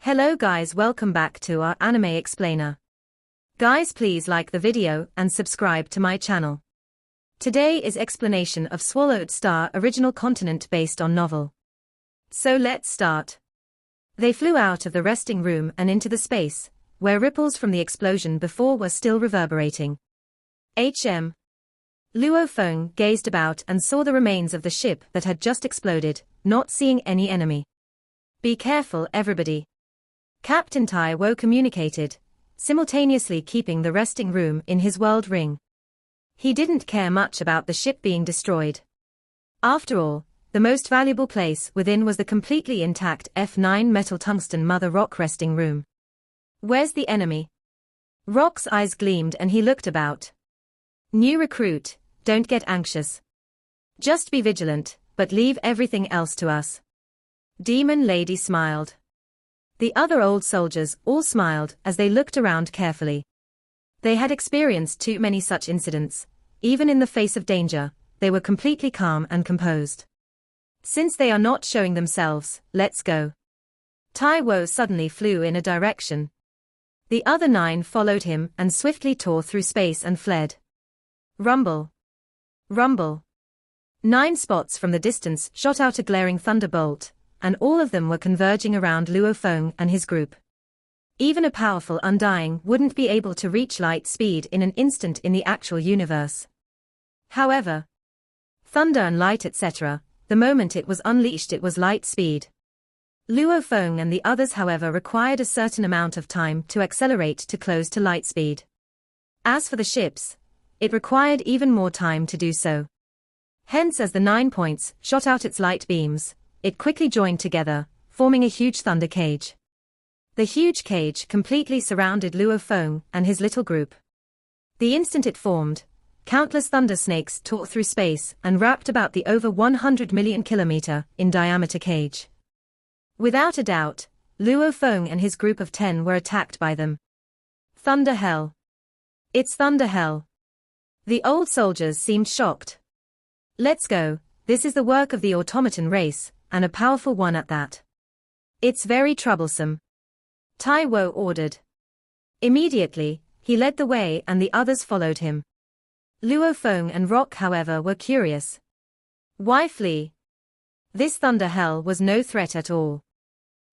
Hello guys, welcome back to our anime explainer. Guys, please like the video and subscribe to my channel. Today is explanation of Swallowed Star original continent based on novel. So let's start. They flew out of the resting room and into the space, where ripples from the explosion before were still reverberating. Luo Feng gazed about and saw the remains of the ship that had just exploded, not seeing any enemy. Be careful everybody. Captain Tai Wo communicated, simultaneously keeping the resting room in his world ring. He didn't care much about the ship being destroyed. After all, the most valuable place within was the completely intact F9 metal tungsten mother rock resting room. Where's the enemy? Rock's eyes gleamed and he looked about. New recruit, don't get anxious. Just be vigilant, but leave everything else to us. Demon Lady smiled. The other old soldiers all smiled as they looked around carefully. They had experienced too many such incidents. Even in the face of danger, they were completely calm and composed. Since they are not showing themselves, let's go. Tai Wo suddenly flew in a direction. The other 9 followed him and swiftly tore through space and fled. Rumble. Rumble. 9 spots from the distance shot out a glaring thunderbolt, and all of them were converging around Luo Feng and his group. Even a powerful Undying wouldn't be able to reach light speed in an instant in the actual universe. However, thunder and light etc., the moment it was unleashed it was light speed. Luo Feng and the others however required a certain amount of time to accelerate to close to light speed. As for the ships, it required even more time to do so. Hence as the 9 points shot out its light beams, it quickly joined together, forming a huge thunder cage. The huge cage completely surrounded Luo Feng and his little group. The instant it formed, countless thunder snakes tore through space and wrapped about the over 100 million kilometer in diameter cage. Without a doubt, Luo Feng and his group of 10 were attacked by them. Thunder hell. It's thunder hell. The old soldiers seemed shocked. Let's go, this is the work of the automaton race, and a powerful one at that. It's very troublesome. Tai Wo ordered. Immediately, he led the way and the others followed him. Luo Feng and Rock however were curious. Why flee? This thunder hell was no threat at all.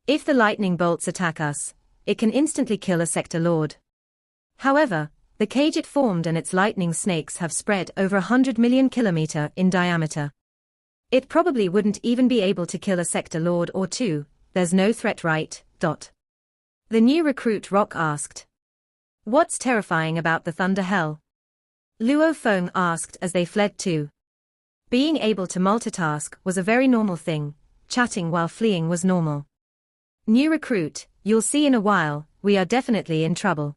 If the lightning bolts attack us, it can instantly kill a sector lord. However, the cage it formed and its lightning snakes have spread over 100 million kilometer in diameter. It probably wouldn't even be able to kill a sector lord or 2, there's no threat right. The new recruit Rock asked. What's terrifying about the thunder hell? Luo Feng asked as they fled too. Being able to multitask was a very normal thing, chatting while fleeing was normal. New recruit, you'll see in a while, we are definitely in trouble.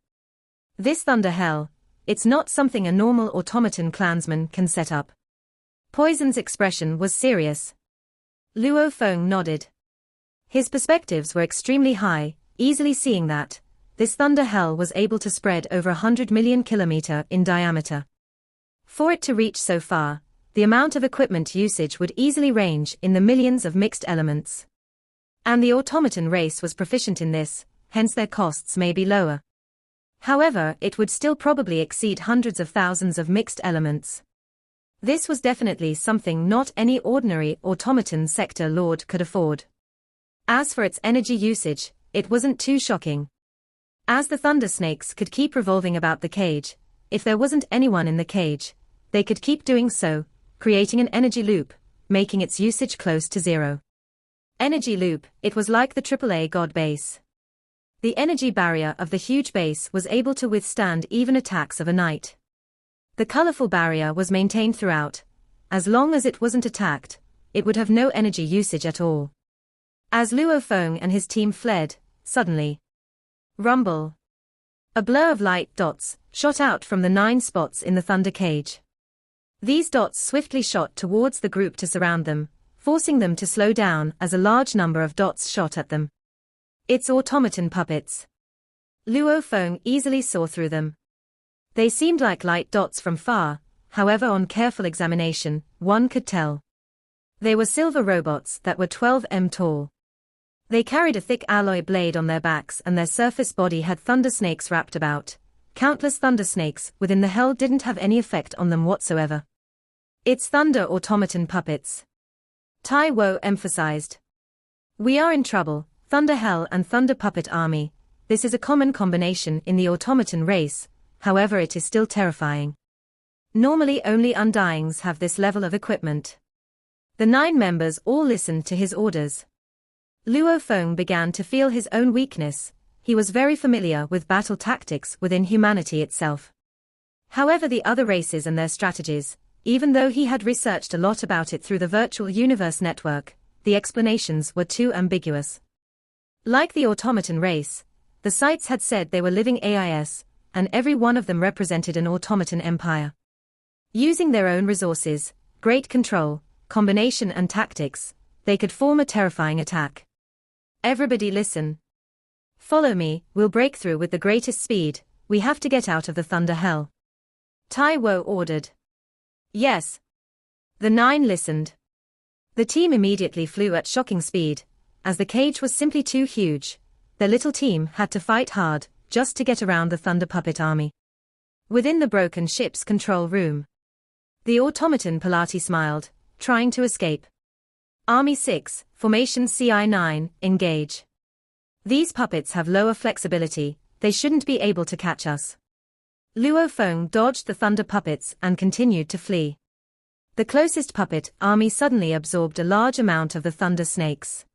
This thunder hell, it's not something a normal automaton clansman can set up. Poison's expression was serious. Luo Feng nodded. His perspectives were extremely high, easily seeing that this thunder hell was able to spread over 100 million kilometer in diameter. For it to reach so far, the amount of equipment usage would easily range in the millions of mixed elements. And the automaton race was proficient in this, hence their costs may be lower. However, it would still probably exceed hundreds of thousands of mixed elements. This was definitely something not any ordinary automaton sector lord could afford. As for its energy usage, it wasn't too shocking. As the thunder snakes could keep revolving about the cage, if there wasn't anyone in the cage, they could keep doing so, creating an energy loop, making its usage close to zero. Energy loop, it was like the AAA god base. The energy barrier of the huge base was able to withstand even attacks of a knight. The colorful barrier was maintained throughout. As long as it wasn't attacked, it would have no energy usage at all. As Luo Feng and his team fled, suddenly. Rumble. A blur of light dots shot out from the 9 spots in the thunder cage. These dots swiftly shot towards the group to surround them, forcing them to slow down as a large number of dots shot at them. It's automaton puppets. Luo Feng easily saw through them. They seemed like light dots from far, however on careful examination, one could tell. They were silver robots that were 12 m tall. They carried a thick alloy blade on their backs and their surface body had thunder snakes wrapped about. Countless thunder snakes within the hell didn't have any effect on them whatsoever. It's thunder automaton puppets. Tai Wo emphasized. We are in trouble, Thunder Hell and Thunder Puppet Army. This is a common combination in the automaton race, however it is still terrifying. Normally only Undyings have this level of equipment. The 9 members all listened to his orders. Luo Feng began to feel his own weakness. He was very familiar with battle tactics within humanity itself. However, the other races and their strategies, even though he had researched a lot about it through the virtual universe network, the explanations were too ambiguous. Like the automaton race, the sites had said they were living AIS, and every one of them represented an automaton empire. Using their own resources, great control, combination and tactics, they could form a terrifying attack. Everybody listen. Follow me, we'll break through with the greatest speed, we have to get out of the Thunder Hell. Tai Wo ordered. Yes. The 9 listened. The team immediately flew at shocking speed. As the cage was simply too huge, their little team had to fight hard, just to get around the Thunder Puppet Army. Within the broken ship's control room, the automaton Pilati smiled, trying to escape. Army 6, Formation CI-9, engage. These puppets have lower flexibility, they shouldn't be able to catch us. Luo Feng dodged the thunder puppets and continued to flee. The closest puppet army suddenly absorbed a large amount of the thunder snakes.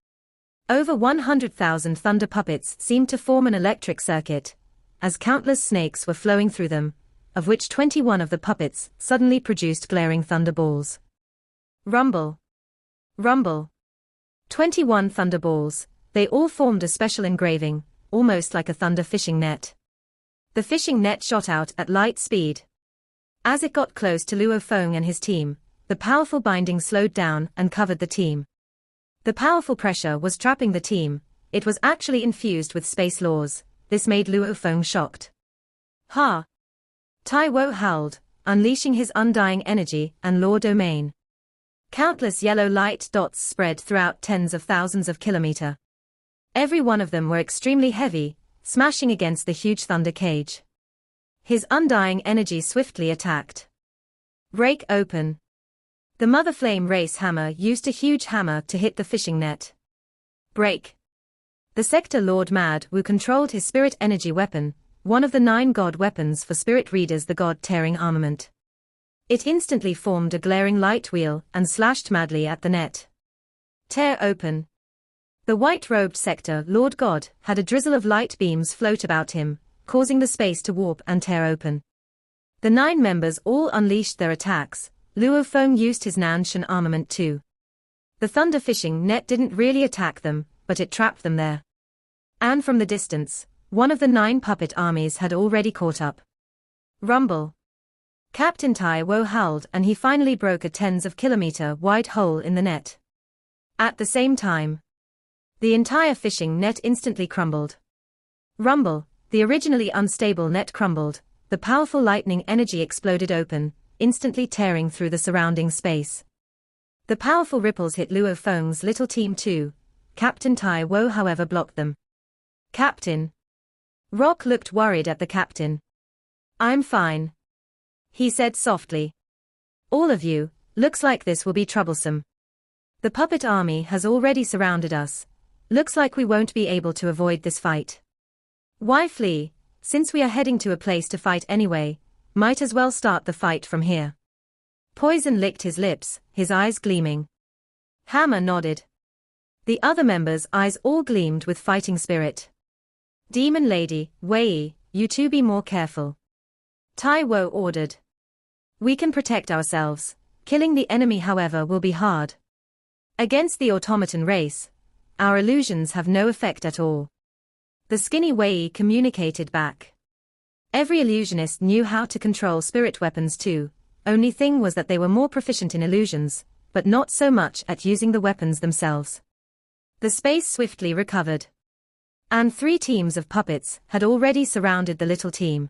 Over 100,000 thunder puppets seemed to form an electric circuit, as countless snakes were flowing through them, of which 21 of the puppets suddenly produced glaring thunderballs. Rumble. Rumble. 21 thunderballs, they all formed a special engraving, almost like a thunder fishing net. The fishing net shot out at light speed. As it got close to Luo Feng and his team, the powerful binding slowed down and covered the team. The powerful pressure was trapping the team, it was actually infused with space laws, this made Luo Feng shocked. Ha! Tai Wo howled, unleashing his undying energy and law domain. Countless yellow light dots spread throughout tens of thousands of kilometers. Every one of them were extremely heavy, smashing against the huge thunder cage. His undying energy swiftly attacked. Break open. The Mother Flame Race Hammer used a huge hammer to hit the fishing net. Break. The Sector Lord Mad Wu controlled his spirit energy weapon, one of the 9 god weapons for spirit readers, the god-tearing armament. It instantly formed a glaring light wheel and slashed madly at the net. Tear open. The white-robed Sector Lord God had a drizzle of light beams float about him, causing the space to warp and tear open. The 9 members all unleashed their attacks. Luo Feng used his Nanshan armament too. The thunder fishing net didn't really attack them, but it trapped them there. And from the distance, one of the 9 puppet armies had already caught up. Rumble. Captain Tai Wo howled and he finally broke a tens of kilometer wide hole in the net. At the same time, the entire fishing net instantly crumbled. Rumble, the originally unstable net crumbled, the powerful lightning energy exploded open, instantly tearing through the surrounding space. The powerful ripples hit Luo Feng's little team too. Captain Tai Wo however blocked them. Captain. Rock looked worried at the captain. I'm fine, he said softly. All of you, looks like this will be troublesome. The puppet army has already surrounded us. Looks like we won't be able to avoid this fight. Why flee, since we are heading to a place to fight anyway, might as well start the fight from here. Poison licked his lips, his eyes gleaming. Hammer nodded. The other members' eyes all gleamed with fighting spirit. Demon Lady, Wei, you two be more careful. Tai Wo ordered. We can protect ourselves, killing the enemy however will be hard. Against the automaton race, our illusions have no effect at all. The skinny Wei communicated back. Every illusionist knew how to control spirit weapons too, only thing was that they were more proficient in illusions, but not so much at using the weapons themselves. The space swiftly recovered. And 3 teams of puppets had already surrounded the little team.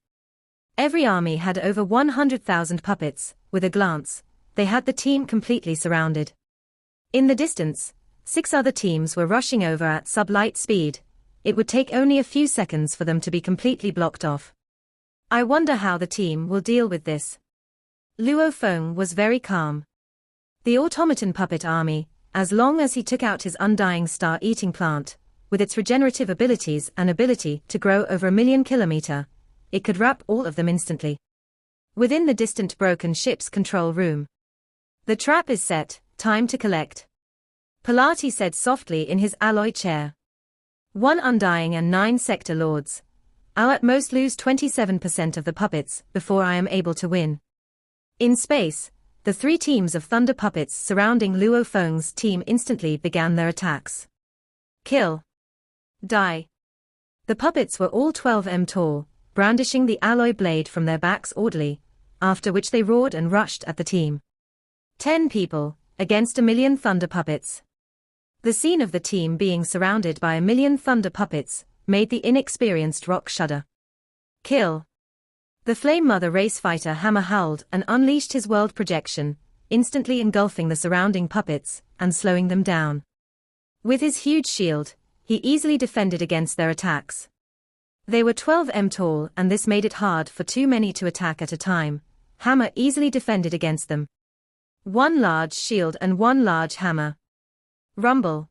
Every army had over 100,000 puppets. With a glance, they had the team completely surrounded. In the distance, 6 other teams were rushing over at sub-light speed. It would take only a few seconds for them to be completely blocked off. I wonder how the team will deal with this. Luo Feng was very calm. The automaton puppet army, as long as he took out his undying star-eating plant, with its regenerative abilities and ability to grow over 1,000,000 kilometers, it could wrap all of them instantly. Within the distant broken ship's control room. The trap is set, time to collect. Pilati said softly in his alloy chair. 1 undying and 9 sector lords. I'll at most lose 27% of the puppets before I am able to win. In space, the 3 teams of thunder puppets surrounding Luo Feng's team instantly began their attacks. Kill. Die. The puppets were all 12 m tall, brandishing the alloy blade from their backs orderly, after which they roared and rushed at the team. 10 people, against 1,000,000 thunder puppets. The scene of the team being surrounded by 1,000,000 thunder puppets made the inexperienced Rock shudder. Kill. The Flame Mother race fighter Hammer howled and unleashed his world projection, instantly engulfing the surrounding puppets and slowing them down. With his huge shield, he easily defended against their attacks. They were 12 m tall and this made it hard for too many to attack at a time. Hammer easily defended against them. 1 large shield and 1 large hammer. Rumble.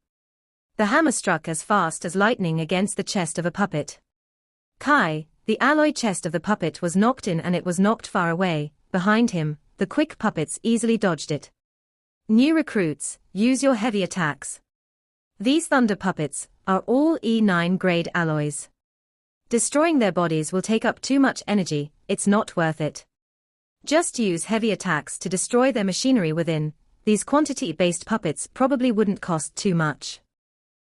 The hammer struck as fast as lightning against the chest of a puppet. Kai, the alloy chest of the puppet was knocked in and it was knocked far away. Behind him, the quick puppets easily dodged it. New recruits, use your heavy attacks. These thunder puppets are all E9 grade alloys. Destroying their bodies will take up too much energy, it's not worth it. Just use heavy attacks to destroy their machinery within. These quantity-based puppets probably wouldn't cost too much.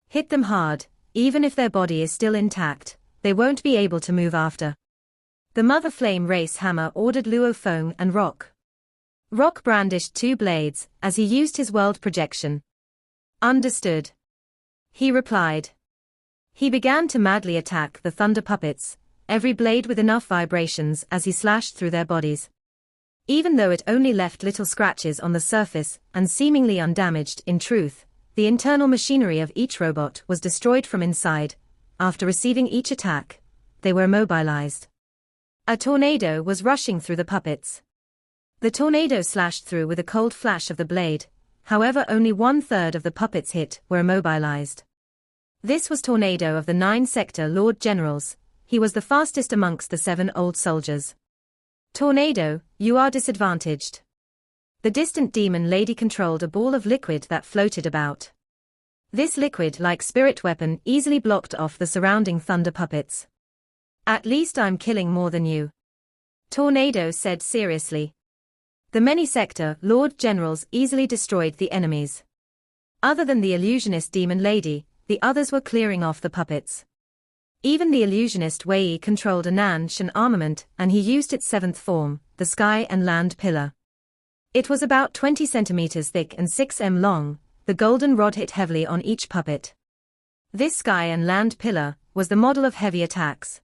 Hit them hard, even if their body is still intact, they won't be able to move after. The Mother Flame Race Hammer ordered Luo Feng and Rock. Rock brandished 2 blades, as he used his world projection. Understood. He replied. He began to madly attack the thunder puppets, every blade with enough vibrations as he slashed through their bodies. Even though it only left little scratches on the surface and seemingly undamaged, in truth, the internal machinery of each robot was destroyed from inside. After receiving each attack, they were immobilized. A tornado was rushing through the puppets. The tornado slashed through with a cold flash of the blade, however only 1/3 of the puppets hit were immobilized. This was Tornado of the 9 sector Lord Generals. He was the fastest amongst the 7 old soldiers. Tornado, you are disadvantaged. The distant demon lady controlled a ball of liquid that floated about. This liquid-like spirit weapon easily blocked off the surrounding thunder puppets. At least I'm killing more than you. Tornado said seriously. The many sector Lord Generals easily destroyed the enemies. Other than the illusionist demon lady, the others were clearing off the puppets. Even the illusionist Wei controlled a Nanshan armament and he used its 7th form, the Sky and Land Pillar. It was about 20 centimeters thick and 6 m long. The golden rod hit heavily on each puppet. This Sky and Land Pillar was the model of heavy attacks.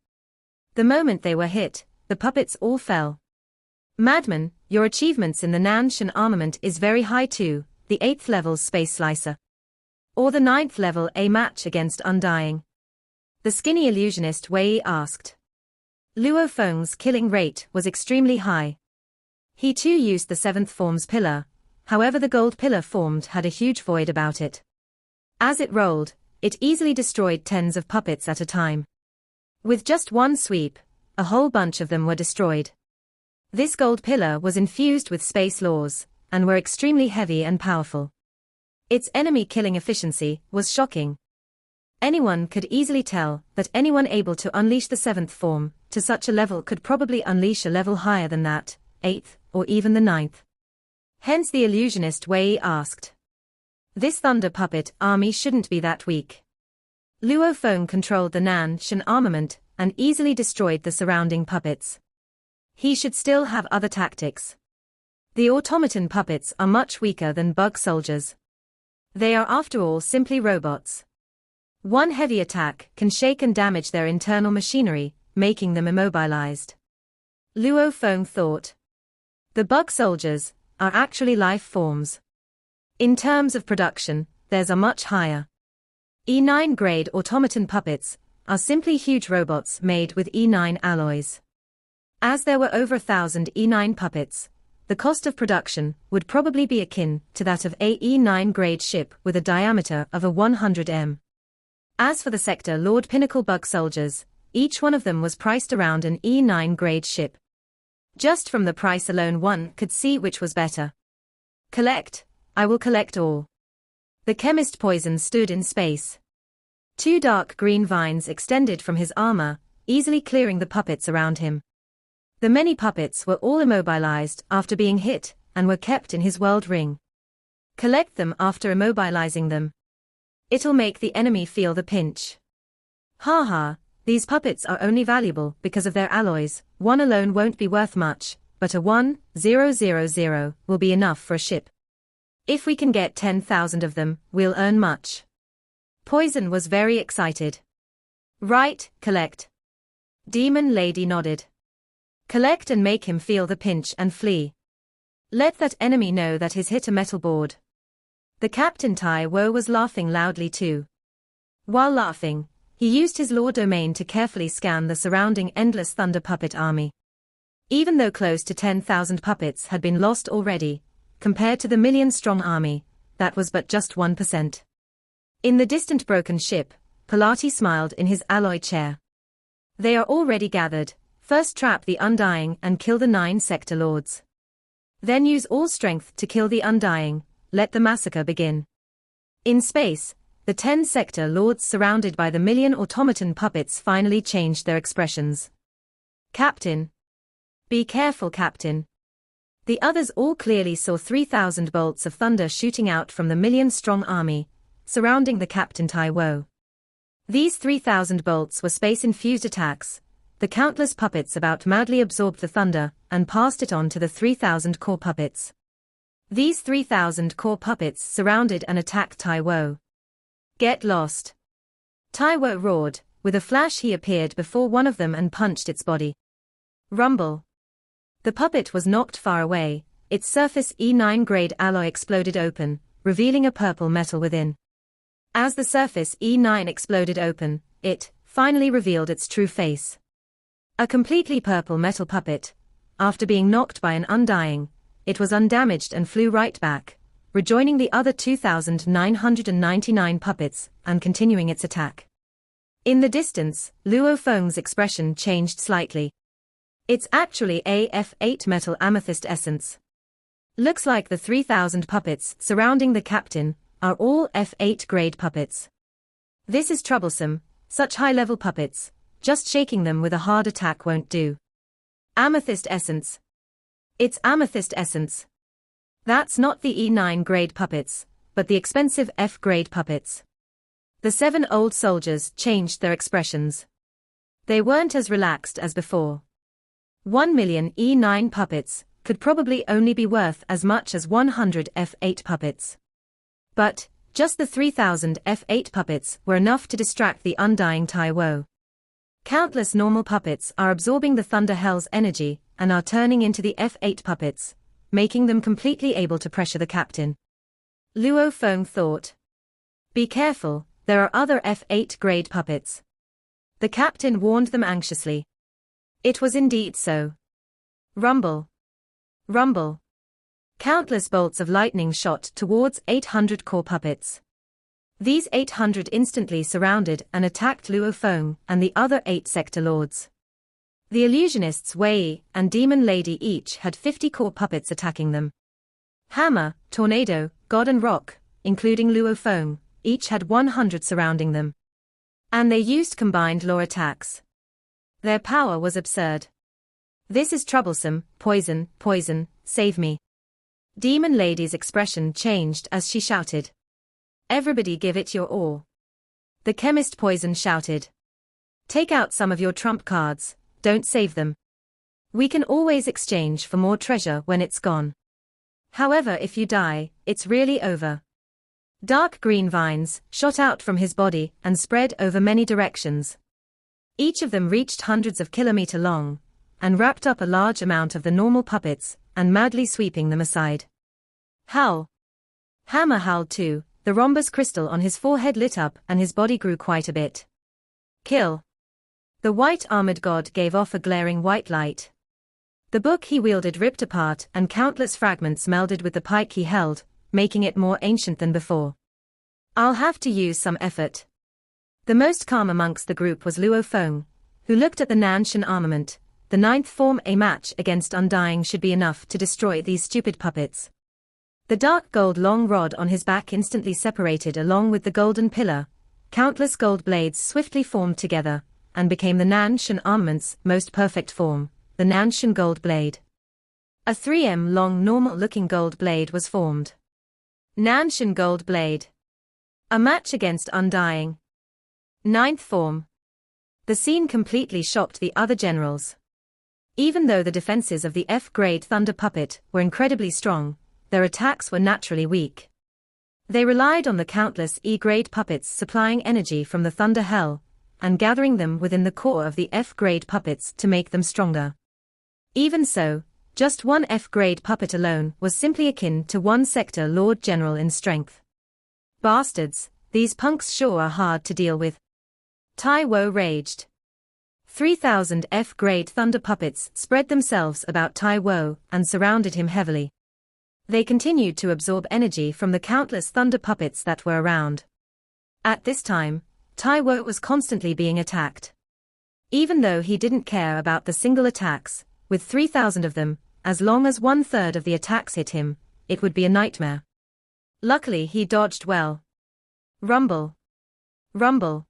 The moment they were hit, the puppets all fell. Madman, your achievements in the Nanshan armament is very high too, the 8th level Space Slicer. Or the 9th level A match against Undying. The skinny illusionist Wei asked. Luo Feng's killing rate was extremely high. He too used the 7th form's pillar, however the gold pillar formed had a huge void about it. As it rolled, it easily destroyed tens of puppets at a time. With just one sweep, a whole bunch of them were destroyed. This gold pillar was infused with space laws, and were extremely heavy and powerful. Its enemy killing efficiency was shocking. Anyone could easily tell that anyone able to unleash the 7th form to such a level could probably unleash a level higher than that, 8th, or even the 9th. Hence the illusionist Wei asked. This thunder puppet army shouldn't be that weak. Luo Feng controlled the Nanshan armament and easily destroyed the surrounding puppets. He should still have other tactics. The automaton puppets are much weaker than bug soldiers. They are after all simply robots. One heavy attack can shake and damage their internal machinery, making them immobilized. Luo Feng thought. The bug soldiers are actually life forms. In terms of production, theirs are much higher. E9 grade automaton puppets are simply huge robots made with E9 alloys. As there were over 1,000 E9 puppets, the cost of production would probably be akin to that of a E9 grade ship with a diameter of a 100 m. As for the Sector Lord Pinnacle Bug Soldiers, each one of them was priced around an E9 grade ship. Just from the price alone one could see which was better. Collect, I will collect all. The chemist Poison stood in space. 2 dark green vines extended from his armor, easily clearing the puppets around him. The many puppets were all immobilized after being hit, and were kept in his world ring. Collect them after immobilizing them. It'll make the enemy feel the pinch. Ha, these puppets are only valuable because of their alloys. One alone won't be worth much, but a 1000 will be enough for a ship. If we can get 10,000 of them, we'll earn much. Poison was very excited. Right, collect. Demon Lady nodded. Collect and make him feel the pinch and flee. Let that enemy know that he's hit a metal board. The Captain Tai Wo was laughing loudly too. While laughing, he used his law domain to carefully scan the surrounding endless thunder puppet army. Even though close to 10,000 puppets had been lost already, compared to the million-strong army, that was but just 1%. In the distant broken ship, Pilati smiled in his alloy chair. They are already gathered. First trap the Undying and kill the 9 Sector Lords. Then use all strength to kill the Undying, let the massacre begin. In space, the 10 Sector Lords surrounded by the million automaton puppets finally changed their expressions. Captain. Be careful, Captain. The others all clearly saw 3,000 bolts of thunder shooting out from the million-strong army, surrounding the Captain Tai Wo. These 3,000 bolts were space-infused attacks. The countless puppets about madly absorbed the thunder and passed it on to the 3,000 core puppets. These 3,000 core puppets surrounded and attacked Tai Wo. Get lost. Tai Wo roared. With a flash he appeared before one of them and punched its body. Rumble. The puppet was knocked far away, its surface E9 grade alloy exploded open, revealing a purple metal within. As the surface E9 exploded open, it finally revealed its true face. A completely purple metal puppet. After being knocked by an Undying, it was undamaged and flew right back, rejoining the other 2,999 puppets and continuing its attack. In the distance, Luo Feng's expression changed slightly. It's actually a F8 metal amethyst essence. Looks like the 3,000 puppets surrounding the captain are all F8 grade puppets. This is troublesome, such high-level puppets, just shaking them with a hard attack won't do. Amethyst essence. It's amethyst essence. That's not the E9 grade puppets, but the expensive F grade puppets. The 7 old soldiers changed their expressions. They weren't as relaxed as before. 1 million E9 puppets could probably only be worth as much as 100 F8 puppets. But, just the 3,000 F8 puppets were enough to distract the Undying Tai Wo. Countless normal puppets are absorbing the Thunder Hell's energy and are turning into the F8 puppets, making them completely able to pressure the captain. Luo Feng thought. Be careful, there are other F8 grade puppets. The captain warned them anxiously. It was indeed so. Rumble. Rumble. Countless bolts of lightning shot towards 800 core puppets. These 800 instantly surrounded and attacked Luo Feng and the other 8 Sector Lords. The illusionists Wei and Demon Lady each had 50 core puppets attacking them. Hammer, Tornado, God and Rock, including Luo Feng, each had 100 surrounding them. And they used combined law attacks. Their power was absurd. This is troublesome, poison, poison, save me. Demon Lady's expression changed as she shouted. Everybody give it your all. The chemist Poison shouted. Take out some of your trump cards, don't save them. We can always exchange for more treasure when it's gone. However, if you die, it's really over. Dark green vines shot out from his body and spread over many directions. Each of them reached hundreds of kilometers long, and wrapped up a large amount of the normal puppets, and madly sweeping them aside. Howl. Hammer howled too, the rhombus crystal on his forehead lit up and his body grew quite a bit. Kill. The white armored god gave off a glaring white light. The book he wielded ripped apart and countless fragments melded with the pike he held, making it more ancient than before. I'll have to use some effort. The most calm amongst the group was Luo Feng, who looked at the Nanshan armament. The ninth form. A match against Undying should be enough to destroy these stupid puppets. The dark gold long rod on his back instantly separated along with the golden pillar. Countless gold blades swiftly formed together, and became the Nanshan armament's most perfect form, the Nanshan gold blade. A 3 m long normal-looking gold blade was formed. Nanshan gold blade. A match against Undying. Ninth form. The scene completely shocked the other generals. Even though the defenses of the F-grade Thunder Puppet were incredibly strong, their attacks were naturally weak. They relied on the countless E-grade puppets supplying energy from the Thunder Hell, and gathering them within the core of the F-grade puppets to make them stronger. Even so, just one F-grade puppet alone was simply akin to one sector Lord General in strength. Bastards, these punks sure are hard to deal with. Tai Wo raged. 3,000 F-grade thunder puppets spread themselves about Tai Wo and surrounded him heavily. They continued to absorb energy from the countless thunder puppets that were around. At this time, Tai Wo was constantly being attacked. Even though he didn't care about the single attacks, with 3,000 of them, as long as 1/3 of the attacks hit him, it would be a nightmare. Luckily he dodged well. Rumble. Rumble.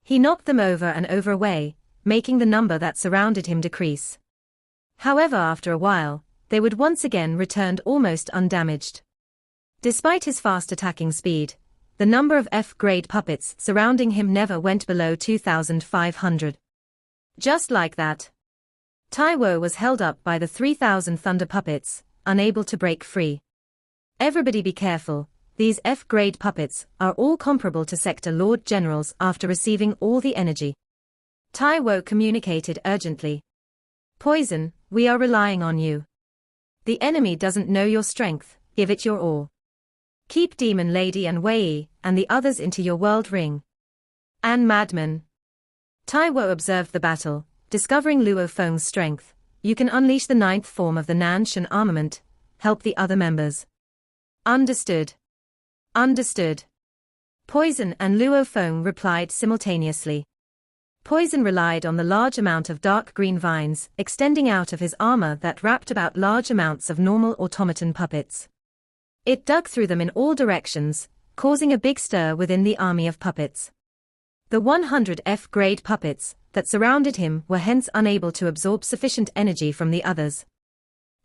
He knocked them over and over away, making the number that surrounded him decrease. However, after a while, they would once again return almost undamaged. Despite his fast attacking speed, the number of F-grade puppets surrounding him never went below 2,500. Just like that, Tai Wo was held up by the 3,000 thunder puppets, unable to break free. Everybody be careful, these F-grade puppets are all comparable to Sector Lord Generals after receiving all the energy. Tai Wo communicated urgently. Poison, we are relying on you. The enemy doesn't know your strength, give it your all. Keep Demon Lady and Wei and the others into your world ring. And Madman. Tai Wo observed the battle, discovering Luo Feng's strength. You can unleash the ninth form of the Nanshan armament, help the other members. Understood. Understood. Poison and Luo Feng replied simultaneously. Poison relied on the large amount of dark green vines extending out of his armor that wrapped about large amounts of normal automaton puppets. It dug through them in all directions, causing a big stir within the army of puppets. The 100 F-grade puppets that surrounded him were hence unable to absorb sufficient energy from the others.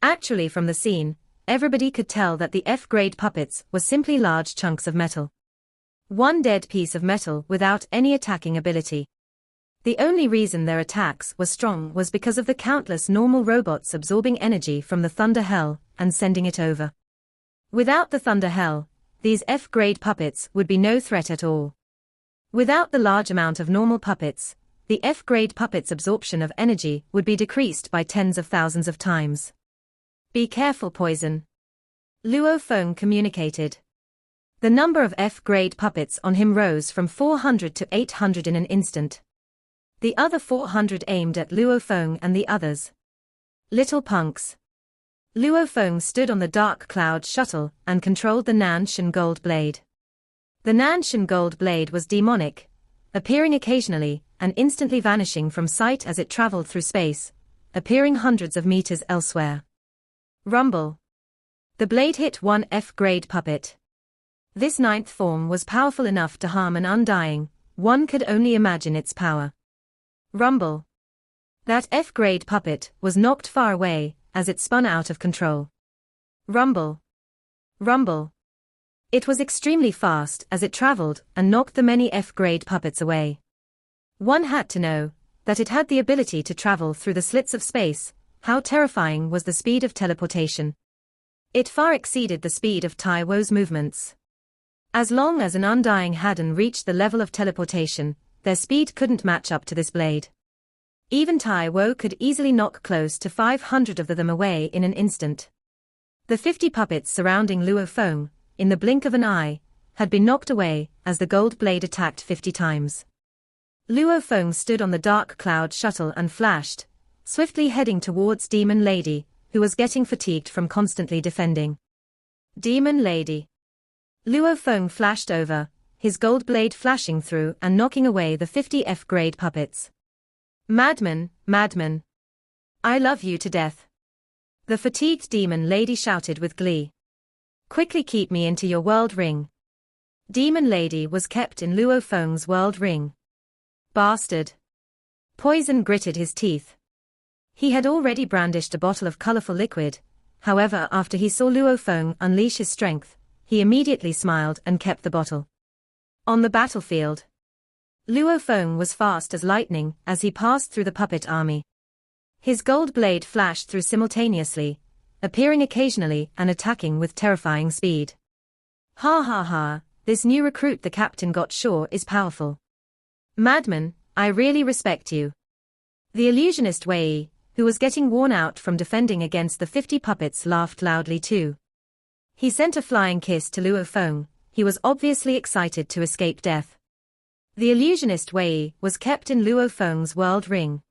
Actually, from the scene, everybody could tell that the F-grade puppets were simply large chunks of metal. One dead piece of metal without any attacking ability. The only reason their attacks were strong was because of the countless normal robots absorbing energy from the Thunder Hell and sending it over. Without the Thunder Hell, these F-grade puppets would be no threat at all. Without the large amount of normal puppets, the F-grade puppets' absorption of energy would be decreased by tens of thousands of times. Be careful, Poison. Luo Feng communicated. The number of F-grade puppets on him rose from 400 to 800 in an instant. The other 400 aimed at Luo Feng and the others. Little punks. Luo Feng stood on the dark cloud shuttle and controlled the Nanshan gold blade. The Nanshan gold blade was demonic, appearing occasionally and instantly vanishing from sight as it traveled through space, appearing hundreds of meters elsewhere. Rumble. The blade hit one F-grade puppet. This ninth form was powerful enough to harm an Undying, one could only imagine its power. Rumble. That F-grade puppet was knocked far away as it spun out of control. Rumble. Rumble. It was extremely fast as it traveled and knocked the many F-grade puppets away. One had to know that it had the ability to travel through the slits of space. How terrifying was the speed of teleportation. It far exceeded the speed of Tai Wo's movements. As long as an Undying hadn't reached the level of teleportation, their speed couldn't match up to this blade. Even Tai Wo could easily knock close to 500 of them away in an instant. The 50 puppets surrounding Luo Feng, in the blink of an eye, had been knocked away as the gold blade attacked 50 times. Luo Feng stood on the dark cloud shuttle and flashed, swiftly heading towards Demon Lady, who was getting fatigued from constantly defending. Demon Lady. Luo Feng flashed over, his gold blade flashing through and knocking away the 50 F-grade puppets. Madman, madman. I love you to death. The fatigued Demon Lady shouted with glee. Quickly keep me into your world ring. Demon Lady was kept in Luo Feng's world ring. Bastard. Poison gritted his teeth. He had already brandished a bottle of colorful liquid, however after he saw Luo Feng unleash his strength, he immediately smiled and kept the bottle. On the battlefield, Luo Feng was fast as lightning as he passed through the puppet army. His gold blade flashed through simultaneously, appearing occasionally and attacking with terrifying speed. Ha ha ha, this new recruit the captain got sure is powerful. Madman, I really respect you. The illusionist Wei, who was getting worn out from defending against the 50 puppets, laughed loudly too. He sent a flying kiss to Luo Feng. He was obviously excited to escape death. The illusionist Wei was kept in Luo Feng's world ring.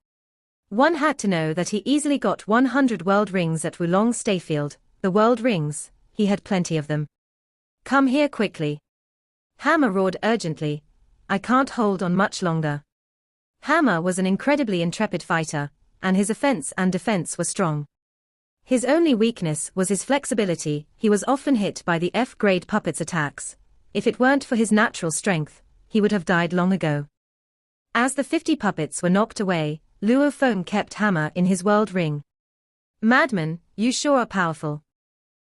One had to know that he easily got 100 world rings at Wulong Stayfield, the world rings, he had plenty of them. Come here quickly. Hammer roared urgently. I can't hold on much longer. Hammer was an incredibly intrepid fighter, and his offense and defense were strong. His only weakness was his flexibility. He was often hit by the F-grade puppets' attacks. If it weren't for his natural strength, he would have died long ago. As the 50 puppets were knocked away, Luo Feng kept Hammer in his world ring. Madman, you sure are powerful.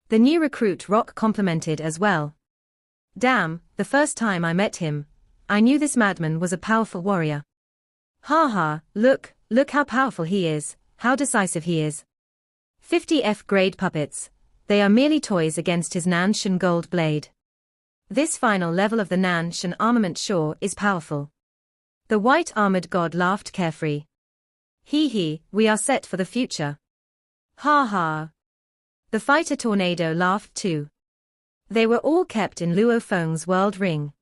The new recruit Rock complimented as well. Damn, the first time I met him, I knew this madman was a powerful warrior. Ha ha, look how powerful he is, how decisive he is. 50 F-grade puppets, they are merely toys against his Nanshan gold blade. This final level of the Nanshan armament sure is powerful. The white-armored god laughed carefree. Hee, we are set for the future. Ha ha. The fighter Tornado laughed too. They were all kept in Luo Feng's world ring.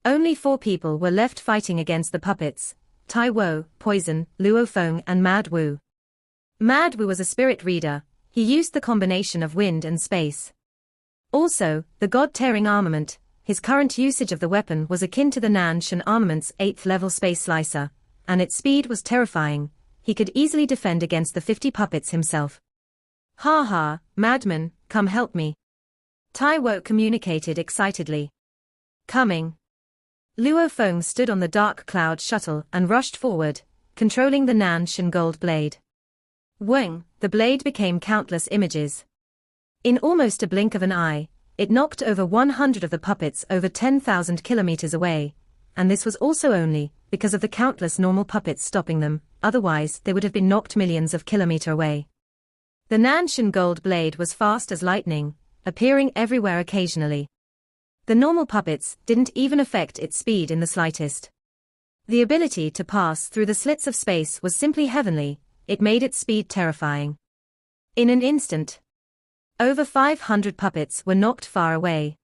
Only 4 people were left fighting against the puppets: Tai Wo, Poison, Luo Feng and Mad Wu. Mad Wu was a spirit reader. He used the combination of wind and space. Also, the god-tearing armament, his current usage of the weapon was akin to the Nanshan armament's 8th level space slicer, and its speed was terrifying. He could easily defend against the 50 puppets himself. Ha ha, madman, come help me. Tai Wo communicated excitedly. Coming. Luo Feng stood on the dark cloud shuttle and rushed forward, controlling the Nanshan gold blade. Weng, the blade became countless images. In almost a blink of an eye, it knocked over 100 of the puppets over 10,000 kilometers away, and this was also only because of the countless normal puppets stopping them, otherwise they would have been knocked millions of kilometers away. The Nanshan gold blade was fast as lightning, appearing everywhere occasionally. The normal puppets didn't even affect its speed in the slightest. The ability to pass through the slits of space was simply heavenly. It made its speed terrifying. In an instant, over 500 puppets were knocked far away.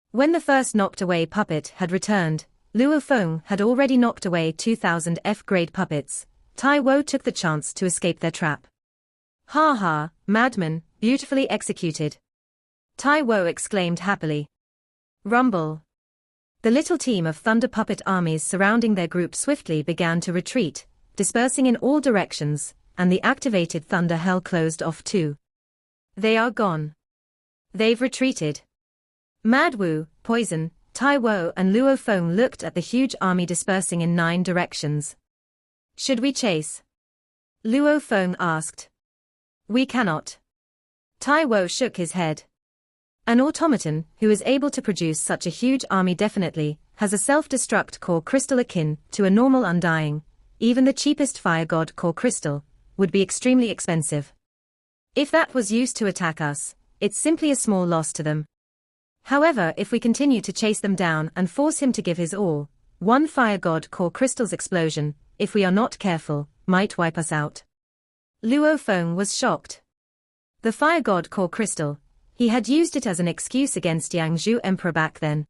When the first knocked away puppet had returned, Luo Feng had already knocked away 2,000 F-grade puppets. Tai Wo took the chance to escape their trap. Ha ha, madman, beautifully executed. Tai Wo exclaimed happily. Rumble. The little team of thunder puppet armies surrounding their group swiftly began to retreat, dispersing in all directions, and the activated thunder hell closed off too. They are gone. They've retreated. Mad Wu, Poison, Tai Wo and Luo Feng looked at the huge army dispersing in 9 directions. Should we chase? Luo Feng asked. We cannot. Tai Wo shook his head. An automaton, who is able to produce such a huge army definitely, has a self-destruct core crystal akin to a normal undying. Even the cheapest fire god core crystal would be extremely expensive. If that was used to attack us, it's simply a small loss to them. However, if we continue to chase them down and force him to give his all, one fire god core crystal's explosion, if we are not careful, might wipe us out. Luo Feng was shocked. The fire god core crystal, he had used it as an excuse against Yangzhou Emperor back then.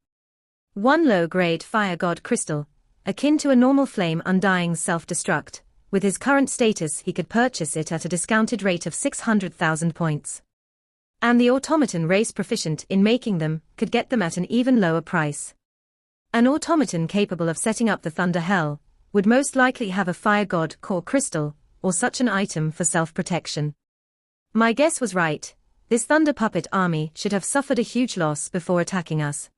One low-grade fire god crystal, akin to a normal flame undying self-destruct. With his current status he could purchase it at a discounted rate of 600,000 points. And the automaton race proficient in making them could get them at an even lower price. An automaton capable of setting up the Thunder Hell would most likely have a fire god core crystal, or such an item for self-protection. My guess was right. This thunder puppet army should have suffered a huge loss before attacking us.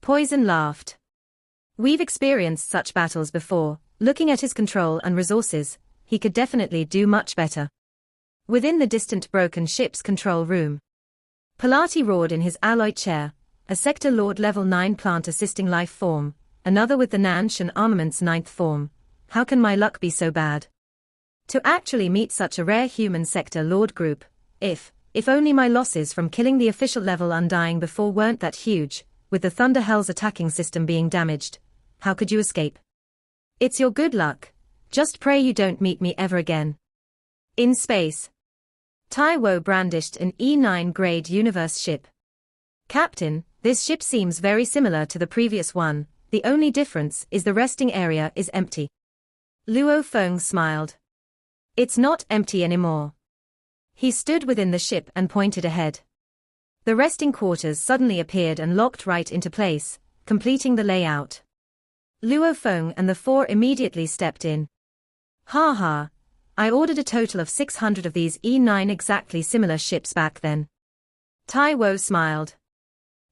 Poison laughed. We've experienced such battles before. Looking at his control and resources, he could definitely do much better. Within the distant broken ship's control room, Pilati roared in his alloyed chair, a Sector Lord level 9 plant assisting life form, another with the Nanshan armament's 9th form. How can my luck be so bad? To actually meet such a rare human Sector Lord group, if only my losses from killing the official level Undying before weren't that huge, with the Thunder Hell's attacking system being damaged. How could you escape? It's your good luck. Just pray you don't meet me ever again. In space. Taiwo brandished an E9 grade universe ship. Captain, this ship seems very similar to the previous one, the only difference is the resting area is empty. Luo Feng smiled. It's not empty anymore. He stood within the ship and pointed ahead. The resting quarters suddenly appeared and locked right into place, completing the layout. Luo Feng and the four immediately stepped in. Ha ha. I ordered a total of 600 of these E9 exactly similar ships back then. Taiwo smiled.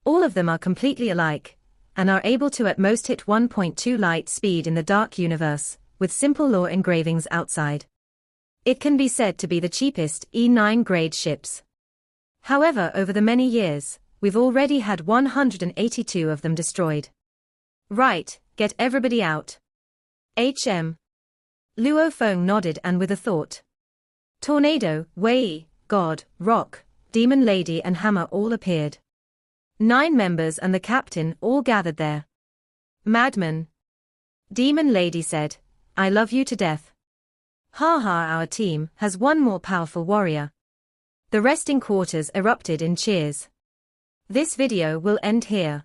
All of them are completely alike, and are able to at most hit 1.2 light speed in the dark universe, with simple lore engravings outside. It can be said to be the cheapest E9 grade ships. However, over the many years, we've already had 182 of them destroyed. Right, get everybody out. HM. Luo Feng nodded and with a thought. Tornado, Wei, God, Rock, Demon Lady and Hammer all appeared. 9 members and the captain all gathered there. Madman. Demon Lady said, I love you to death. Ha ha, our team has one more powerful warrior. The resting quarters erupted in cheers. This video will end here.